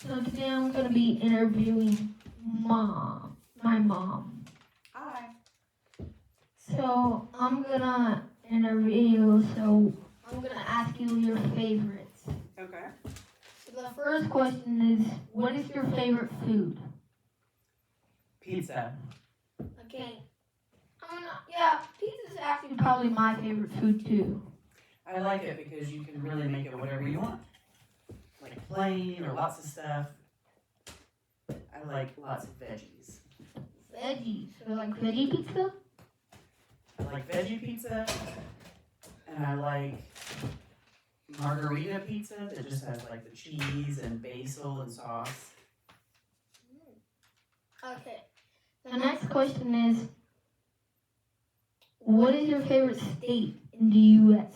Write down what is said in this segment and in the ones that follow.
So today I'm gonna be interviewing my mom. Hi. So I'm gonna interview you. So I'm gonna ask you your favorites. Okay. So the first question is, what is your favorite food? Pizza. Okay. Yeah, pizza is actually probably my favorite food too. I like it because you can really make it whatever you want. Like plain or lots of stuff. I like lots of veggies. Veggies. So like veggie pizza? I like veggie pizza. And I like margarita pizza that just has like the cheese and basil and sauce. Okay. The next question is, what is your favorite state in the U.S.?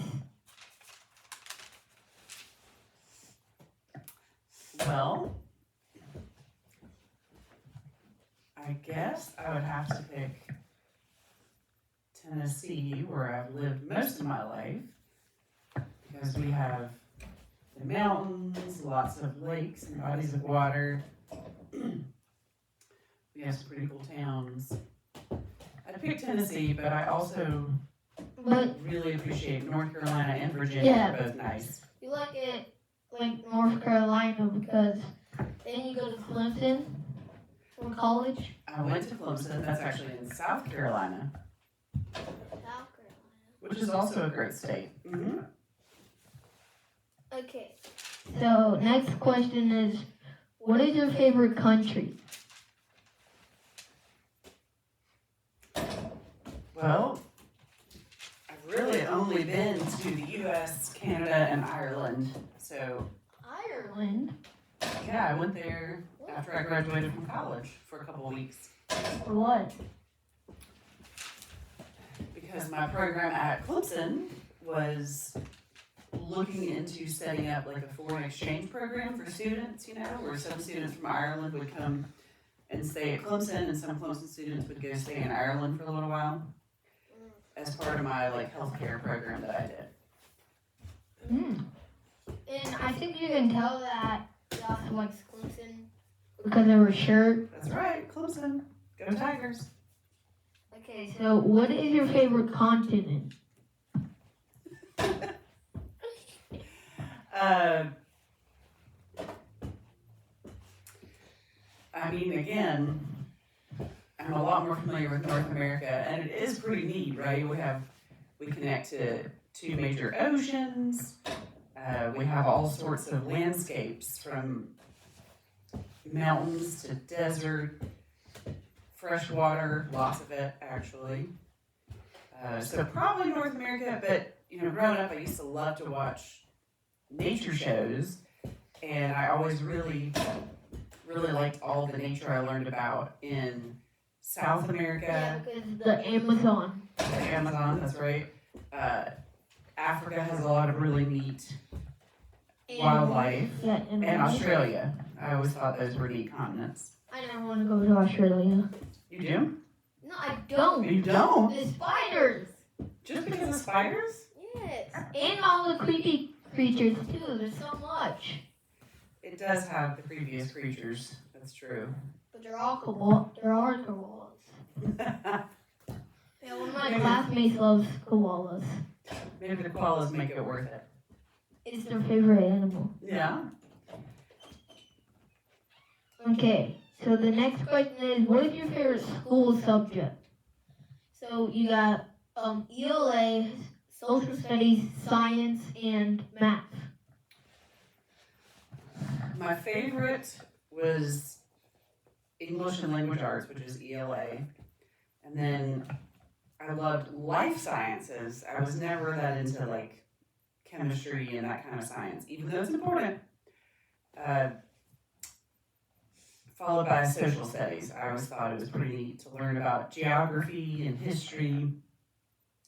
Well, I guess I would have to pick Tennessee, where I've lived most of my life, because we have the mountains, lots of lakes and bodies of water. We have some pretty cool towns. I'd pick Tennessee, but I also really appreciate North Carolina and Virginia. Yeah. They're both nice. You like it like North Carolina because then you go to Clemson for college. I went to Clemson. That's actually in South Carolina, South which is also a great state. Mm-hmm. Okay. So next question is, what is your favorite country? Well, I've really only been to the U.S., Canada, and Ireland. So, Ireland? yeah, I went there after I graduated from college for a couple of weeks. For what? Because my program at Clemson was looking into setting up like a foreign exchange program for students, where some students from Ireland would come and stay at Clemson, and some Clemson students would go stay in Ireland for a little while as part of my like healthcare program that I did. And I think you can tell that he also likes Clemson because of her shirt. That's right, Clemson. Go Tigers. Okay, so what is your favorite continent? I mean, again, I'm a lot more familiar with North America, and it is pretty neat, right? We connect to two major oceans. We have all sorts of landscapes, from mountains to desert, fresh water, lots of it, actually. So probably North America, but, growing up, I used to love to watch nature shows, and I always really liked all the nature I learned about in South America. Yeah, because the Amazon. The Amazon, that's right. Africa has a lot of really neat wildlife. Yeah, and Australia. I always thought those were neat continents. I never want to go to Australia. You do? No, I don't. You don't? The spiders. Just because of spiders? Yes. And all the creepy creatures too. There's so much. It does have the creepiest creatures. That's true. But they're all koalas. There are koalas. Yeah, one of my classmates loves koalas. Maybe the koalas make it worth it. It's their favorite animal. Yeah. Okay, so the next question is, what is your favorite school subject? So you got ELA, social studies, science, and math. My favorite was English and Language Arts, which is ELA. And then I loved life sciences. I was never that into like chemistry and that kind of science, even though it's important. Followed by social studies. I always thought it was pretty neat to learn about geography and history,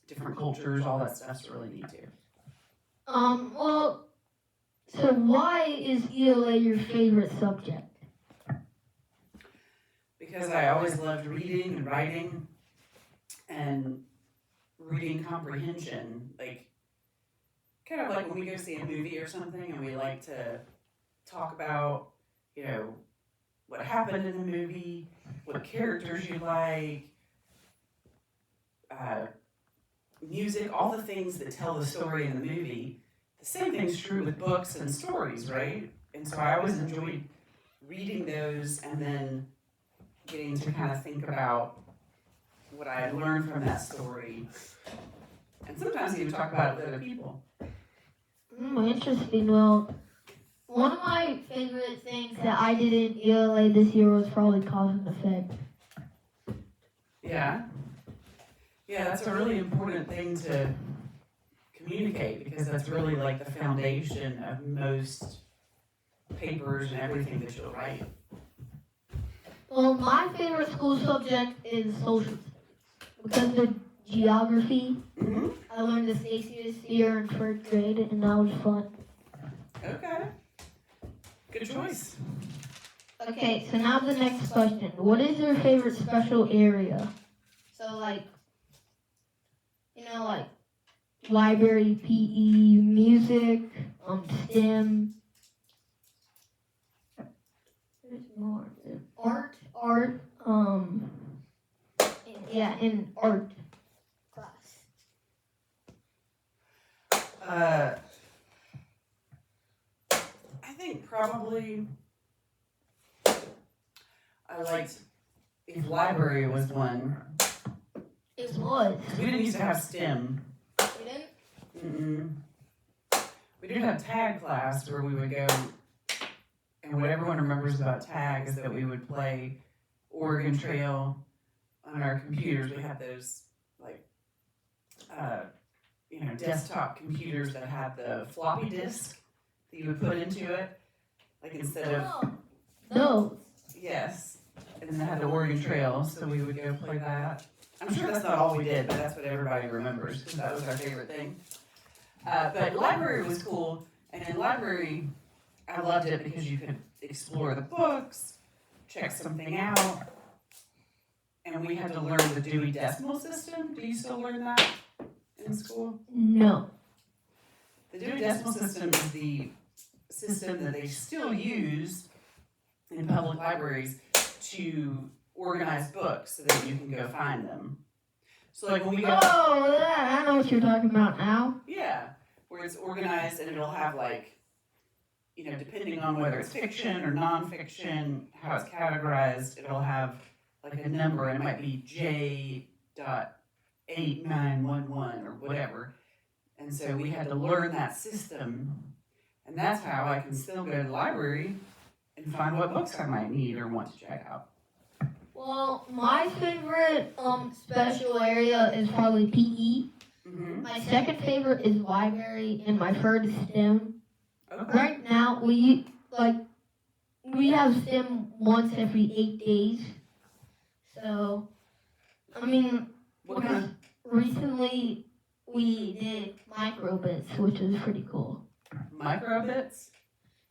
different cultures, all that stuff's really neat too. Well, so why is ELA your favorite subject? Because I always loved reading and writing and reading comprehension. Like, kind of like when we go see a movie or something and we like to talk about you know, what happened in the movie, what characters you like, uh, music, all the things that tell the story in the movie. The same thing's true with books and stories, right? And so I always enjoyed reading those and then getting to kind of think about what I had learned from that story. And sometimes even talk about it with other people. Interesting. Well, one of my favorite things that I did in ELA this year was probably cause and effect. Yeah. Yeah, that's a really important thing to communicate because that's really like the foundation of most papers and everything that you'll write. Well, my favorite school subject is social studies because of the geography. Mm-hmm. I learned the Stacy this year in 3rd grade, and that was fun. Okay. Good choice. Okay, so now the next question. What is your favorite special area? So, like, like library, PE, music, STEM. There's more. Art, in art class. I think probably I liked if library was one. It was. We didn't used to have STEM. We didn't? We did have tag class where we would go, and what everyone remembers about tag is that we would play Oregon Trail on our computers. We had those like desktop computers that had the floppy disk that you would put into it, like instead of No. yes, and then they had the Oregon Trail, so we would go play that. I'm sure that's not all we did, but that's what everybody remembers because that was our favorite thing. But library was cool, and in library, I loved it because you could explore the books, check something out, and we had to learn the Dewey Decimal System. Do you still learn that in school? No. The Dewey Decimal System is the system that they still use in public libraries to organize books so that you can go find them. So like when we go, I know what you're talking about now. yeah, where it's organized and it'll have like, depending on whether it's fiction or nonfiction, how it's categorized, it'll have like a number. It might be J.8911 or whatever. And so we had to learn that system, and that's how I can still go to the library and find what books I might need or want to check out. Well, my favorite special area is probably PE. Mm-hmm. My second favorite is library, and my third is STEM. Okay. Right now, we have STEM once every 8 days. So, recently we did microbits, which was pretty cool. Microbits?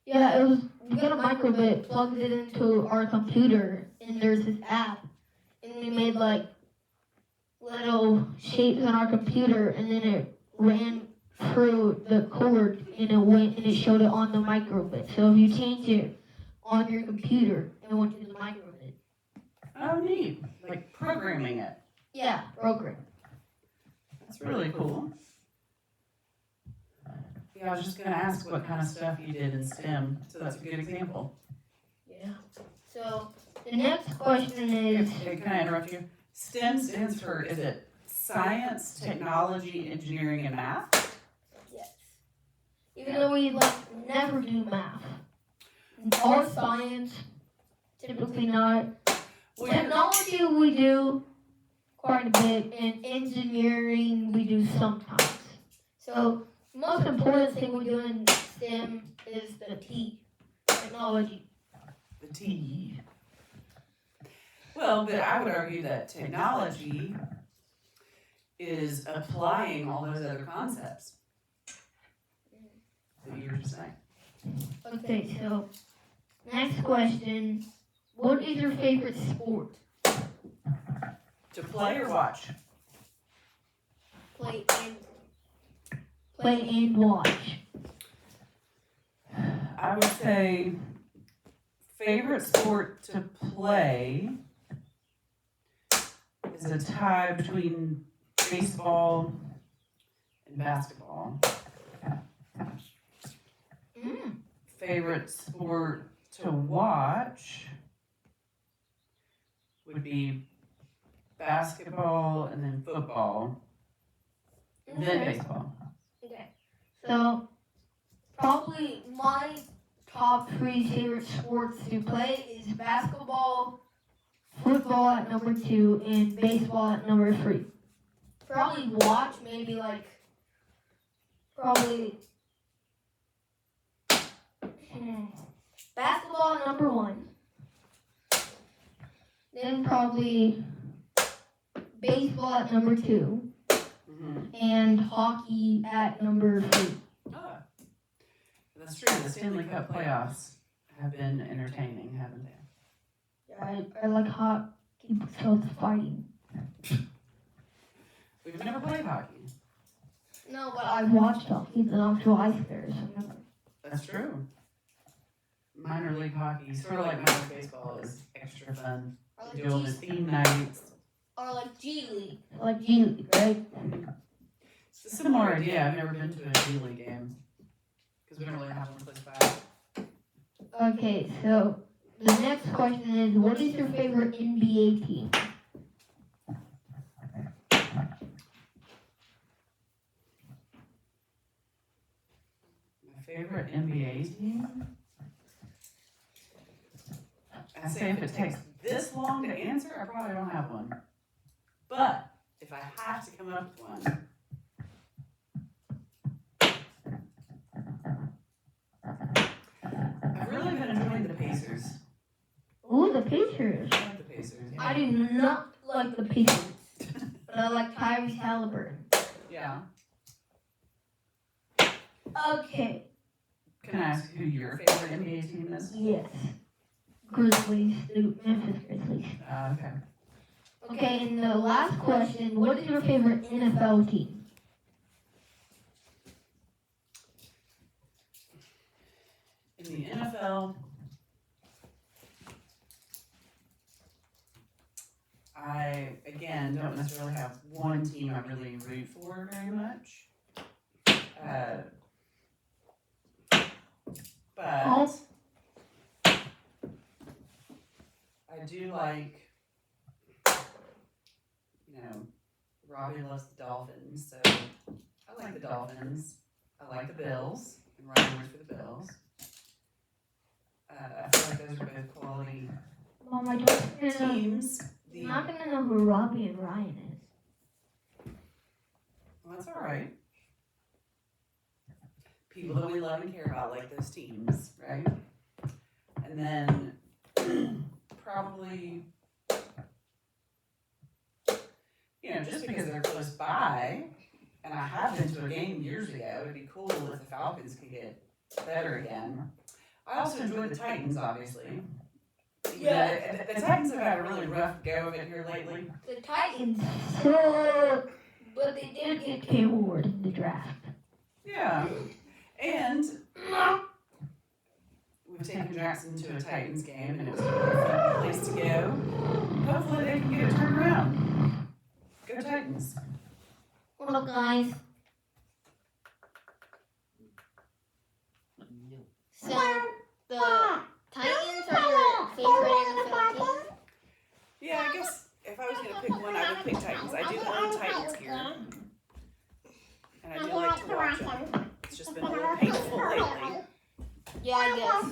Yeah, we got a microbit, plugged it into our computer, and there's this app, and we made like little shapes on our computer, and then it ran through the cord, and it showed it on the microbit. So if you change it on your computer, it went to the microbit. Oh, neat. Like programming it. Yeah, program. That's really cool. Yeah, I was just going to ask what kind of stuff you did in STEM, so that's a good example. Yeah. So the next question is... Hey, can I interrupt you? STEM stands for, is it science, technology, engineering, and math? Yes. Even though we never do math. Or science, typically not. Technology we do quite a bit, and engineering we do sometimes. So most important thing we do in STEM is the T, technology. The T. Well, but I would argue that technology is applying all those other concepts that you were just saying. Okay, so next question. What is your favorite sport? To play or watch? Play and watch. I would say favorite sport to play is a tie between baseball and basketball. Favorite sport to watch would be basketball and then football, and then baseball. Okay. So, probably my top 3 favorite sports to play is basketball, football at number 2, and baseball at number 3. Probably watch, maybe basketball at number 1. Then probably baseball at number 2. And hockey at number 3. Oh, that's true. The Stanley Cup playoffs have been entertaining, haven't they? I like hockey because it's fighting. We've never played hockey. No, but I've watched hockey, the actual ice bears. That's true. Minor league hockey, sort of like minor league baseball, is extra fun. Do all the theme nights. Or like G League. Like G League, right? It's a similar idea. I've never been to a G League game because we don't really have one close by. Okay, so the next question is, what is your favorite NBA team? My favorite NBA team? I say if it takes this long to answer, I probably don't have one. But if I have to come up with one, I've really been enjoying the Pacers. Ooh, the Pacers. I like the Pacers. Yeah. I do not like the Pacers, but I like Tyrese Halliburton. Yeah. Okay, Can I ask who your favorite NBA team is? yes. Grizzlies, the Memphis Grizzlies. Okay. Okay, and the last question, what is your favorite NFL team? In the NFL, I, again, don't necessarily have one team I really root for very much. But I do like, Robbie loves the Dolphins, so I like the Dolphins. I like the Bills, and Ryan works for the Bills. I feel like those are both quality Mom, I don't know. teams. I'm not gonna know who Robbie and Ryan is. Well, that's all right. People that we love and care about like those teams, right? And then probably, just because they're close by, and I have been to a game years ago, it'd be cool if the Falcons could get better again. I also enjoy the Titans, obviously. Yeah. The Titans have had a really rough go of it here lately. The Titans suck, but they did get Cam Ward in the draft. Yeah. And we've taken Jackson to a Titans game, and it was a really fun place to go. Hopefully they can get it turned around. Go Titans. Well, guys. So, the Titans are your favorite NFL team? Yeah, I guess if I was going to pick one, I would pick Titans. I do own Titans gear. And I do like to watch them. It's just been a little painful lately. Yeah, I guess.